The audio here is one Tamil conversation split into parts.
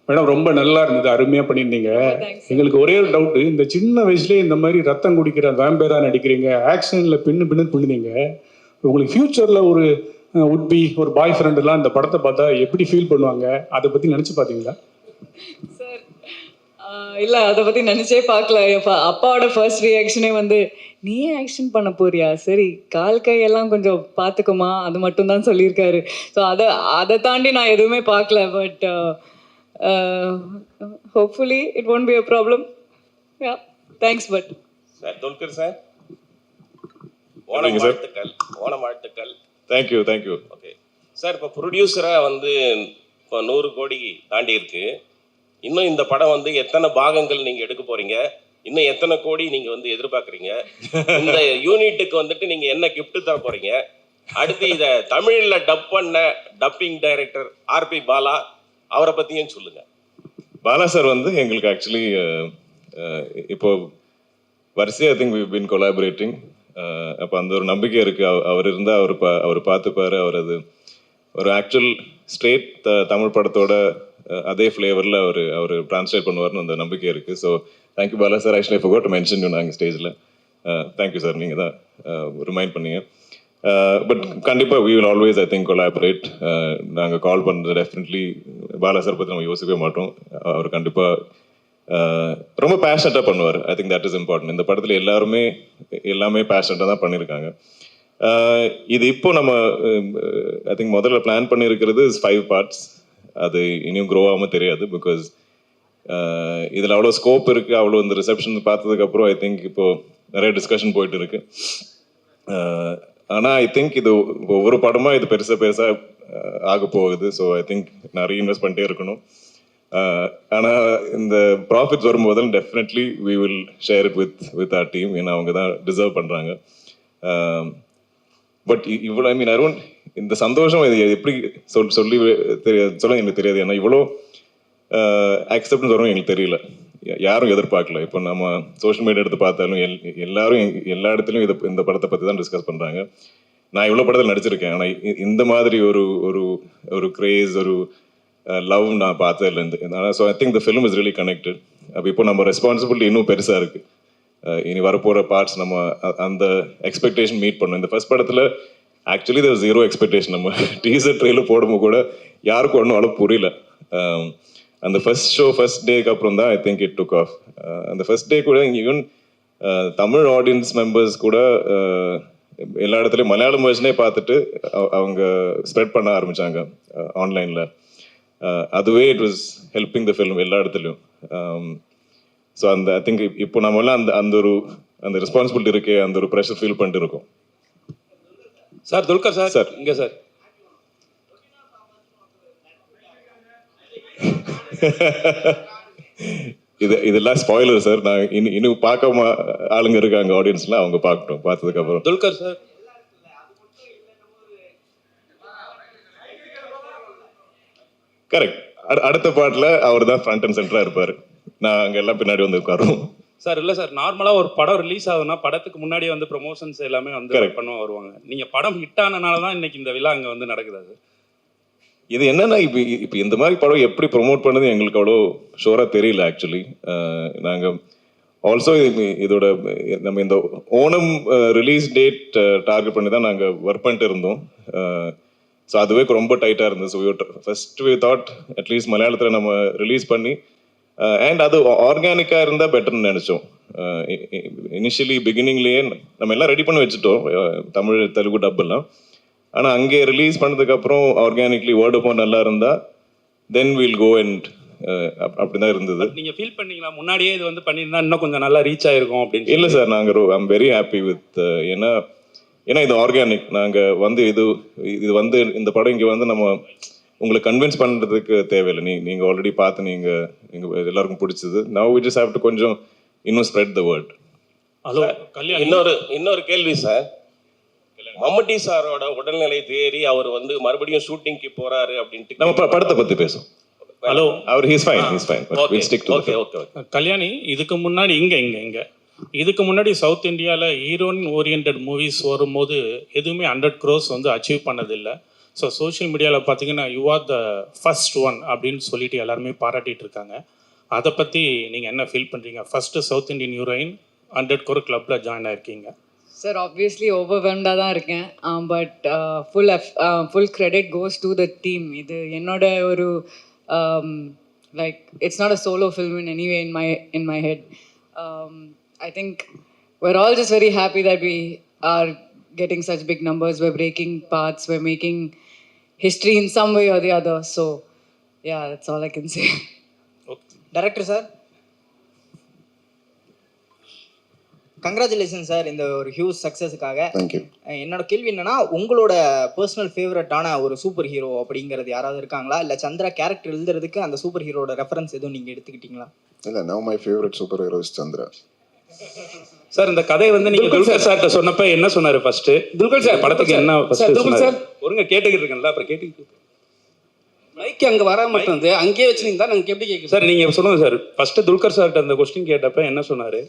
மேடம் ரொம்ப நல்லா இருந்தது, அருமையாக பண்ணியிருந்தீங்க. எங்களுக்கு ஒரே ஒரு டவுட்டு, இந்த சின்ன வயசுலேயே இந்த மாதிரி ரத்தம் குடிக்கிற வேம்பேராக நடிக்கிறீங்க, ஆக்ஷனில் பின்னு பண்ணுனீங்க. உங்களுக்கு ஃப்யூச்சரில் ஒரு உட்பி ஒரு பாய் ஃப்ரெண்டுலாம் இந்த படத்தை பார்த்தா எப்படி ஃபீல் பண்ணுவாங்க, அதை பற்றி நினச்சி பார்த்தீங்களா? சார் இல்லை, அதை பற்றி நினச்சே பார்க்கல. அப்பாவோட ஃபர்ஸ்ட் ரியாக்ஷனே வந்து, நீ ஆக்ஷன் பண்ண போறியா, சரி கால் கையெல்லாம் கொஞ்சம் பார்த்துக்குமா, அது மட்டும்தான் சொல்லியிருக்காரு. ஸோ அதை தாண்டி நான் எதுவுமே பார்க்கல. But hopefully it won't be a problem. Yeah, thanks. But sir Dulquer sir, Onam வாழ்த்துக்கள். ஓணம் வாழ்த்துக்கள். Thank you thank you. ஓகே சார், இப்போ ப்ரொடியூசராக வந்து இப்போ 100 கோடி தாண்டி இருக்கு. இன்னும் இந்த படம் வந்து எத்தனை பாகங்கள் நீங்கள் எடுக்க போறீங்க, இன்னும் எத்தனை கோடி நீங்கள் வந்து எதிர்பார்க்குறீங்க, இந்த யூனிட்டுக்கு வந்துட்டு நீங்கள் என்ன கிஃப்ட் தர போறீங்க, அடுத்து இதை தமிழில் டப் பண்ண டப்பிங் டைரக்டர் ஆர்பி பாலா, அவரை பற்றியும் சொல்லுங்க. பாலா சார் வந்து எங்களுக்கு ஆக்சுவலி இப்போ வரிசையாக I think we been collaborating. அப்போ அந்த ஒரு நம்பிக்கை இருக்குது. அவர் இருந்தால் அவர் பார்த்துப்பார். அவர் அது ஒரு ஆக்சுவல் ஸ்ட்ரெயிட் தமிழ் படத்தோட அதே ஃப்ளேவரில் அவர் ட்ரான்ஸ்லேட் பண்ணுவார்னு அந்த நம்பிக்கை இருக்குது. So thank you Bala sir. Actually I forgot to mention you நாங்கள் ஸ்டேஜில். தேங்க்யூ சார், நீங்கள் தான் ரிமைண்ட் பண்ணீங்க. பட் கண்டிப்பாக we will always I think collaborate. நாங்கள் கால் பண்ணுறது டெஃபினெட்லி பாலா சார் பற்றி நம்ம யோசிக்கவே மாட்டோம். அவர் கண்டிப்பாக ரொம்ப பேஷனட்டாக பண்ணுவார். I think that is important. இந்த படத்தில் எல்லாமே பேஷனட்டாக தான் பண்ணியிருக்காங்க. இது இப்போ நம்ம ஐ திங்க் முதல்ல பிளான் பண்ணியிருக்கிறது 5 பார்ட்ஸ். அது இனியும் க்ரோ ஆகாமல் தெரியாது. பிகாஸ் இதில் அவ்வளோ ஸ்கோப் இருக்குது. அவ்வளோ இந்த ரிசப்ஷன் பார்த்ததுக்கப்புறம் ஐ திங்க் இப்போது நிறைய டிஸ்கஷன் போயிட்டு இருக்கு. ஆனால் ஐ திங்க் இது ஒவ்வொரு படமாக இது பெருசாக ஆக போகுது. ஸோ ஐ திங்க் நிறைய இன்வெஸ்ட் பண்ணிட்டே இருக்கணும். ஆனால் இந்த ப்ராஃபிட்ஸ் வரும்போது definitely we will share it with our team. ஏன்னா அவங்க தான் டிசர்வ் பண்ணுறாங்க. பட் இவ்வளோ ஐ மீன் ஐ டோன்ட் இந்த சந்தோஷம் இது எப்படி சொல்ல எனக்கு தெரியாது. ஏன்னா இவ்வளோ அக்செப்டன்ஸ் வரும் எங்களுக்கு தெரியல. யாரும் எதிர்பார்க்கல. இப்போ நம்ம சோஷியல் மீடியா எடுத்து பார்த்தாலும் எல்லாரும் எல்லா இடத்துலையும் இந்த படத்தை பற்றி தான் டிஸ்கஸ் பண்ணுறாங்க. நான் இவ்வளோ படத்தில் நடிச்சிருக்கேன். ஆனால் இந்த மாதிரி ஒரு கிரேஸ், ஒரு லவ் நான் பார்த்ததில்லை. So I think the film is really connected. அப்போ இப்போ நம்ம ரெஸ்பான்சிபிலிட்டி இன்னும் பெருசாக இருக்குது. இனி வரப்போகிற பார்ட்ஸ் நம்ம அந்த எக்ஸ்பெக்டேஷன் மீட் பண்ணணும். இந்த ஃபர்ஸ்ட் படத்தில் ஆக்சுவலி தேர் ஜீரோ எக்ஸ்பெக்டேஷன். நம்ம டீசர் ட்ரெயிலர் போடும்போது கூட யாருக்கும் ஒன்றும் அவ்வளோ புரியல. அந்த ஃபர்ஸ்ட் டேக்கு அப்புறம் தான் I think it took off. அந்த ஃபர்ஸ்ட் டே கூட ஈவன் தமிழ் ஆடியன்ஸ் மெம்பர்ஸ் கூட எல்லா இடத்துலையும் மலையாளம் வெர்ஷனே பார்த்துட்டு அவங்க ஸ்ப்ரெட் பண்ண ஆரம்பித்தாங்க ஆன்லைனில். அதுவே it was helping the film எல்லா இடத்துலையும். ஸோ அந்த ஐ திங்க் இப்போ நம்மளாம் அந்த ரெஸ்பான்சிபிலிட்டி இருக்கே, அந்த ஒரு ப்ரெஷர் ஃபீல் பண்ணிட்டு இருக்கோம். சார் துல்கர் சார், சார் இங்கே சார். இதெல்லாம் ஸ்பாயிலர் சார். நான் இன்னும் பார்க்காம ஆளுங்க இருக்காங்க ஆடியன்ஸ்லாம், அவங்க பார்க்கட்டும். பார்த்ததுக்கு அப்புறம் துல்கர் சார் கரெக்ட். அடுத்த பாட்டில் அவர் தான் ஃப்ரண்ட் அண்ட் சென்டராக இருப்பார். நான் அங்கே எல்லாம் பின்னாடி வந்து உட்காருவோம். சார். இல்லை சார், நார்மலாக ஒரு படம் ரிலீஸ் ஆகுதுன்னா படத்துக்கு முன்னாடியே வந்து ப்ரொமோஷன்ஸ் எல்லாமே வந்து பண்ண வருவாங்க. நீங்கள் படம் ஹிட் ஆனனால தான் இன்னைக்கு இந்த விழா அங்கே வந்து நடக்குது. அது இது என்னன்னா இப்போ இந்த மாதிரி படம் எப்படி ப்ரொமோட் பண்ணது எங்களுக்கு அவ்வளோ ஷோராக தெரியல ஆக்சுவலி. நாங்கள் ஆல்சோ இதோட நம்ம இந்த ஓணம் ரிலீஸ் டேட் டார்கெட் பண்ணி தான் நாங்கள் ஒர்க் பண்ணிட்டு இருந்தோம். ஸோ அதுவே ரொம்ப டைட்டாக இருந்தது. So first we thought at least மலையாளத்தில் நம்ம ரிலீஸ் பண்ணி அண்ட் அது ஆர்கானிக்காக இருந்தால் பெட்டர்னு நினச்சோம். இனிஷியலி பிகினிங்லேயே நம்ம எல்லாம் ரெடி பண்ணி வச்சுட்டோம், தமிழ் தெலுங்கு டப் எல்லாம். ஆனால் அங்கே ரிலீஸ் பண்ணதுக்கப்புறம் ஆர்கானிக்லி வேர்ட் ஆஃப் நல்லா இருந்தால் தென் வில் கோ அண்ட் அப்படி தான் இருந்தது. நீங்கள் ஃபீல் பண்ணீங்களா முன்னாடியே இது வந்து பண்ணியிருந்தா இன்னும் கொஞ்சம் நல்லா ரீச் ஆகிருக்கும் அப்படின்னு? இல்லை சார், நாங்கள் ஐம் வெரி ஹாப்பி வித் ஏன்னா இது ஆர்கானிக். நாங்கள் வந்து இது வந்து இந்த படம் இங்கே வந்து நம்ம உங்களை கன்வின்ஸ் பண்ணுறதுக்கு தேவையில்லை. நீங்கள் ஆல்ரெடி பார்த்து நீங்கள் எல்லாருக்கும் பிடிச்சது. Now we just have to கொஞ்சம் இன்னும் ஸ்ப்ரெட் த வேர்ட். ஹலோ இன்னொரு கேள்வி சார். மம்முட்டி சாரோட உடல்நிலை தேறி அவர் வந்து மறுபடியும் ஷூட்டிங்க்கு போறாரு அப்படின்ட்டு நம்ம படத்தை பற்றி பேசுவோம். ஹலோ, அவர் ஹீஸ் ஃபைன். கல்யாணி, இதுக்கு முன்னாடி இதுக்கு முன்னாடி சவுத் இந்தியாவில் ஹீரோயின் ஓரியன்ட் மூவிஸ் வரும்போது எதுவுமே 100 crores வந்து அச்சீவ் பண்ணதில்லை. ஸோ சோஷியல் மீடியாவில் பார்த்தீங்கன்னா you are the first one அப்படின்னு சொல்லிட்டு எல்லாருமே பாராட்டிட்டு இருக்காங்க. அதை பற்றி நீங்கள் என்ன ஃபீல் பண்ணுறீங்க? First south Indian heroine 100 crore கிளப்பில் ஜாயின் ஆயிருக்கீங்க. சார் ஆப்வியஸ்லி ஓவர்வெல்ம்டாக தான் இருக்கேன். But full credit goes to the team. இது என்னோட ஒரு like it's not a solo film in anyway in my head. I think we're all just very happy that we are getting such big numbers. We're breaking paths. We're making history in some way or the other. So, yeah, that's all I can say. Director sir, congratulation sir இந்த ஒரு ஹியூஜ் சக்ஸஸுக்காக. தேங்க்யூ. என்னோட கேள்வி என்னன்னா, உங்களோட பர்சனல் ஃபேவரட்டான ஒரு சூப்பர் ஹீரோ அப்படிங்கிறது யாராவது இருக்காங்களா? இல்லை சந்திரா கேரக்டர் எழுதுறதுக்கு அந்த சூப்பர் ஹீரோட ரெஃபரன்ஸ் எதுவும் நீங்கள் எடுத்துக்கிட்டீங்களா? இல்லை, now my favorite superhero is Chandra. Sir இந்த கதையை வந்து நீங்க துல்கர் சார்கிட்ட சொன்னப்ப என்ன சொன்னாரு ஃபர்ஸ்ட்? துல்கர் சார் படத்துக்கு என்ன ஃபர்ஸ்ட் சொன்னாரு? ஒருங்க கேட்டுக்கிட்டு இருக்கேன்ல, அப்புறம் கேட்டுக்கிட்டு மைக் அங்கே வர மாட்டேங்குது, அங்கேயே வச்சுருந்தா நாங்கள் எப்படி கேட்குறோம் சார்? நீங்க சொல்லுங்க சார். ஃபர்ஸ்ட் துல்கர் சார்கிட்ட அந்த கொஸ்டின் கேட்டப்ப என்ன சொன்னாரு?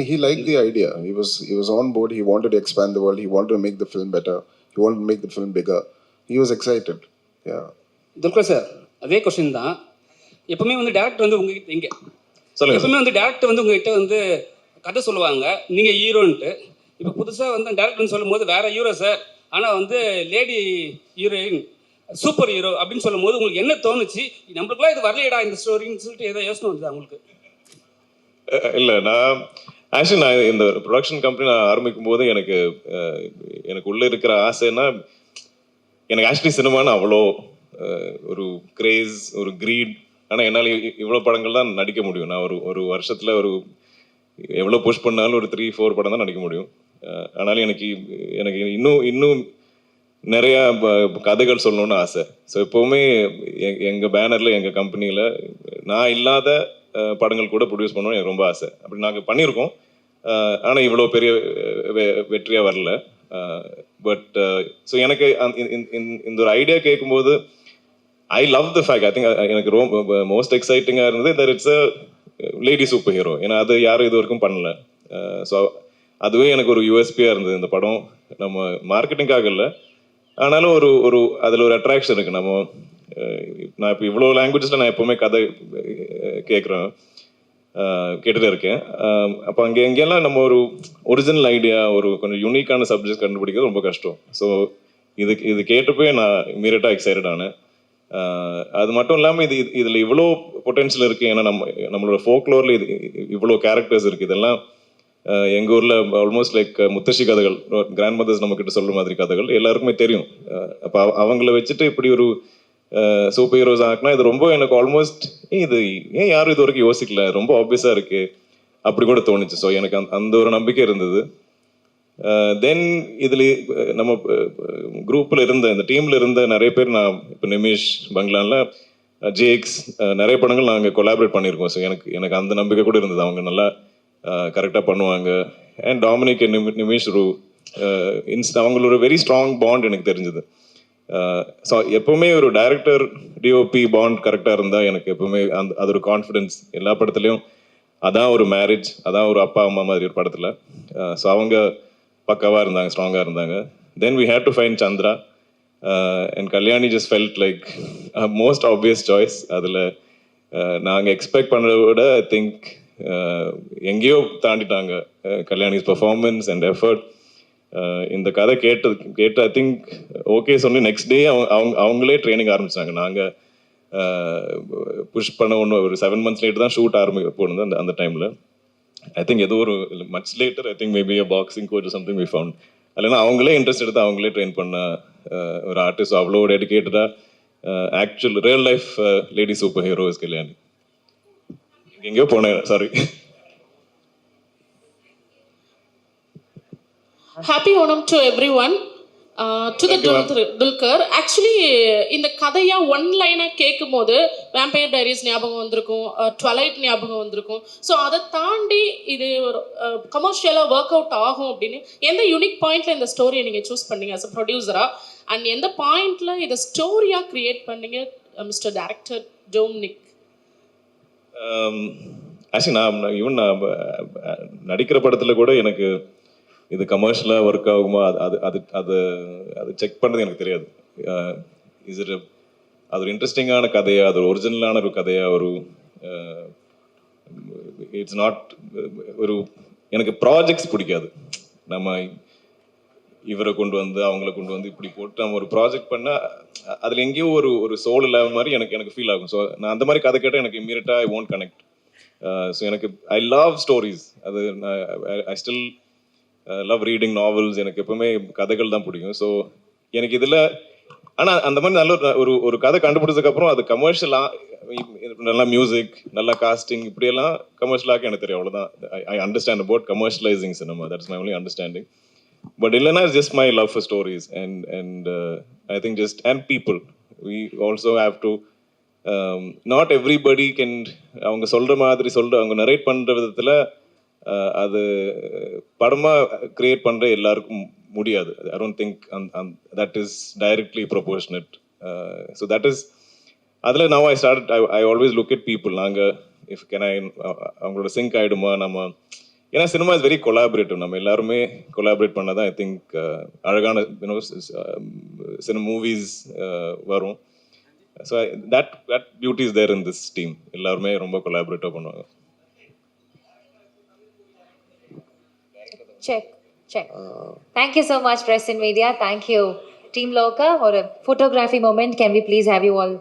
He liked the idea. He was on board. He wanted to expand the world. He wanted to make the film better. He wanted to make the film bigger. He was excited. Yeah. Dulquer sir, அதே கொஸ்டின் தான். எப்பவுமே வந்து டேரக்டர் வந்து உங்ககிட்ட இங்கே சொல்லுங்க. எப்பவுமே வந்து டேரக்டர் வந்து உங்ககிட்ட வந்து கதை சொல்லுவாங்க, நீங்கள் ஹீரோன்ட்டு. இப்போ புதுசாக வந்து டேரக்டர்னு சொல்லும் போது வேற ஹீரோ சார், ஆனால் வந்து லேடி ஹீரோயின் சூப்பர் ஹீரோ அப்படின்னு சொல்லும் போது உங்களுக்கு என்ன தோணுச்சு? நம்மளுக்குலாம் இது வரலையடா இந்த ஸ்டோரின்னு சொல்லிட்டு ஏதோ யோசனை வந்துதா உங்களுக்கு? இல்லை, நான் இந்த ப்ரொடக்ஷன் கம்பெனி நான் ஆரம்பிக்கும் போது எனக்கு உள்ளே இருக்கிற ஆசைன்னா, எனக்கு ஆக்சுவலி சினிமான்னு அவ்வளோ ஒரு கிரேஸ், ஒரு க்ரீட். ஆனால் என்னால் இவ்வளோ படங்கள் தான் நடிக்க முடியும். நான் ஒரு வருஷத்தில் எவ்வளோ புஷ் பண்ணாலும் ஒரு 3-4 படம் தான் நடிக்க முடியும். ஆனாலும் எனக்கு இன்னும் நிறையா கதைகள் சொல்லணும்னு ஆசை. ஸோ எப்போவுமே எங்கள் பேனரில், எங்கள் கம்பெனியில் நான் இல்லாத படங்கள் கூட ப்ரொடியூஸ் பண்ணணும்னு எனக்கு ரொம்ப ஆசை. அப்படி நாங்கள் பண்ணியிருக்கோம். ஆனால் இவ்வளோ பெரிய வெற்றியாக வரல. பட் ஸோ எனக்கு இந்த ஒரு ஐடியா கேட்கும்போது I love the fact. I think எனக்கு ரொம்ப மோஸ்ட் எக்ஸைட்டிங்காக இருந்தது that it's a lady super hero. ஏன்னா அது யாரும் இது வரைக்கும் பண்ணல. ஸோ அதுவே எனக்கு ஒரு யூஎஸ்பியாக இருந்தது. இந்த படம் நம்ம மார்க்கெட்டிங்காக இல்லை, ஆனாலும் ஒரு அதில் ஒரு அட்ராக்ஷன் இருக்குது. நான் இப்போ இவ்வளோ லாங்குவேஜஸில் நான் எப்போவுமே கதை கேட்டுகிட்டே இருக்கேன். அப்போ எங்கெல்லாம் நம்ம ஒரு ஒரிஜினல் ஐடியா, ஒரு கொஞ்சம் யூனிக்கான சப்ஜெக்ட் கண்டுபிடிக்கிறது ரொம்ப கஷ்டம். ஸோ இது கேட்டப்போ நான் இமீடியட்டாக எக்ஸைட்டட் ஆனேன். அது மட்டும் இல்லாமல் இதில் இவ்வளோ பொட்டென்ஷியல் இருக்குது. ஏன்னா நம்மளோட ஃபோக்லோரில் இவ்வளோ கேரக்டர்ஸ் இருக்குது. இதெல்லாம் எங்கள் ஊரில் ஆல்மோஸ்ட் லைக் முத்தശ്ശി கதைகள், கிராண்ட் மதர்ஸ் நம்மக்கிட்ட சொல்கிற மாதிரி கதைகள் எல்லாருக்குமே தெரியும். அப்போ அவங்கள வச்சுட்டு இப்படி ஒரு சூப்பர் ஹீரோஸ் ஆக்குனா இது ரொம்ப எனக்கு ஆல்மோஸ்ட் இது ஏன் யாரும் இது வரைக்கும் யோசிக்கல, ரொம்ப ஆப்வியஸாக இருக்குது அப்படி கூட தோணுச்சு. ஸோ எனக்கு அந்த ஒரு நம்பிக்கை இருந்தது. தென் இதில் நம்ம குரூப்பில் இந்த டீமில் இருந்த நிறைய பேர், நான் இப்போ நிமிஷ் பங்களானில், ஜேக்ஸ், நிறைய படங்கள் நாங்கள் கொலாபரேட் பண்ணியிருக்கோம். ஸோ எனக்கு அந்த நம்பிக்கை கூட இருந்தது, அவங்க நல்லா கரெக்டாக பண்ணுவாங்க. அண்ட் டாமினிக் நிமிஷ் அவங்களோட வெரி ஸ்ட்ராங் பாண்ட் எனக்கு தெரிஞ்சுது. ஸோ எப்போவுமே ஒரு டைரக்டர் டிஓபி பாண்ட் கரெக்டாக இருந்தால் எனக்கு எப்போவுமே அது ஒரு கான்ஃபிடென்ஸ். எல்லா படத்துலையும் அதான் ஒரு மேரேஜ், அதான் ஒரு அப்பா அம்மா மாதிரி ஒரு படத்தில். ஸோ அவங்க பக்காவாக இருந்தாங்க, ஸ்ட்ராங்காக இருந்தாங்க. Then we had to find Chandra and Kalyani just felt like most obvious choice. அதில் நாங்கள் எக்ஸ்பெக்ட் பண்ணுறத விட ஐ திங்க் எங்கேயோ தாண்டிட்டாங்க. Kalyani's performance and effort. இந்த கதை கேட்டு ஐ திங்க் ஓகே சொல்லி நெக்ஸ்ட் டே அவங்களே ட்ரைனிங் ஆரம்பிச்சாங்க. நாங்கள் புஷ் பண்ண ஒரு 7 months லேட்டு தான் ஷூட் போனது. அந்த டைமில் ஐ திங்க் ஏதோ ஒரு much later, I think maybe boxing coach something we found. இல்லைன்னா அவங்களே இன்ட்ரெஸ்ட் எடுத்து அவங்களே ட்ரெயின் பண்ண ஒரு ஆர்டிஸ்ட். அவ்வளோ டெடிக்கேட்டடாக actual real life lady super hero is Kalyani. எங்கேயோ போனேன், sorry. Happy Onam to everyone. To the Dulquer. Actually, இந்த கதையா ஒன் லைனா கேட்கும் போது வேம்பயர் டைரிஸ் ஞாபகம் வந்திருக்கும், ட்வலைட் ஞாபகம் வந்திருக்கும். ஸோ அதை தாண்டி இது ஒரு கமர்ஷியலாக ஒர்க் அவுட் ஆகும் அப்படின்னு எந்த யூனிக் பாயிண்ட்ல இந்த ஸ்டோரியை நீங்கள் சூஸ் பண்ணீங்க அஸ் அ ப்ரொடியூசரா? அண்ட் எந்த பாயிண்ட்ல இதை ஸ்டோரியாக கிரியேட் பண்ணீங்க மிஸ்டர் டைரக்டர் டொமினிக்? ஆக்சுவலி நான் நடிக்கிற படத்தில் கூட எனக்கு இது கமர்ஷியலாக ஒர்க் ஆகுமா அது அது அது அது செக் பண்ணுறது எனக்கு தெரியாது. அது ஒரு இன்ட்ரெஸ்டிங்கான கதையா, அது ஒரு ஒரிஜினலான ஒரு கதையா, ஒரு இட்ஸ் நாட் ஒரு எனக்கு ப்ராஜெக்ட்ஸ் பிடிக்காது. நம்ம இவரை கொண்டு வந்து அவங்கள கொண்டு வந்து இப்படி போட்டு நம்ம ஒரு ப்ராஜெக்ட் பண்ணால் அதில் எங்கேயோ ஒரு சோல் இல்லாத மாதிரி எனக்கு ஃபீல் ஆகும். ஸோ நான் அந்த மாதிரி கதை கேட்டால் எனக்கு இம்மீடியட்டாக ஐ ஒன்ட் கனெக்ட். ஸோ எனக்கு ஐ லவ் ஸ்டோரிஸ். அது I still love reading novels. எனக்கு எப்பவுமே கதைகள் தான் பிடிக்கும். ஸோ எனக்கு இதில் ஆனால் அந்த மாதிரி நல்ல ஒரு கதை கண்டுபிடிச்சதுக்கப்புறம் அது கமர்ஷியலாக நல்லா மியூசிக், நல்லா காஸ்டிங், இப்படியெல்லாம் கமர்ஷியலாக எனக்கு தெரியும். அவ்வளோதான். I understand about commercialising cinema. That's my only understanding. But Illana is just my love for stories, and I think just and people. We also have to. Not everybody can. அவங்க சொல்ற மாதிரி அவங்க நரேட் பண்ற விதத்துல அது படமா கிரியேட் பண்ற எல்லாருக்கும் முடியாது. I don't think that is directly proportionate. So that is. அதில் now I always look at people. நாங்கள் if can I அவங்களோட சிங்க் ஆயிடுமா நம்ம. ஏன்னா சினிமா இஸ் வெரி கொலாபரேட்டிவ். நம்ம எல்லாருமே கொலாபரேட் பண்ணால் தான் ஐ திங்க் அழகான சினிமா மூவிஸ் வரும். So that beauty is there in this team. எல்லாருமே ரொம்ப கொலாபரேட்டிவ் பண்ணுவாங்க. Check. Thank you so much, Press and Media. Thank you, Team Loka. Or a photography moment. Can we please have you all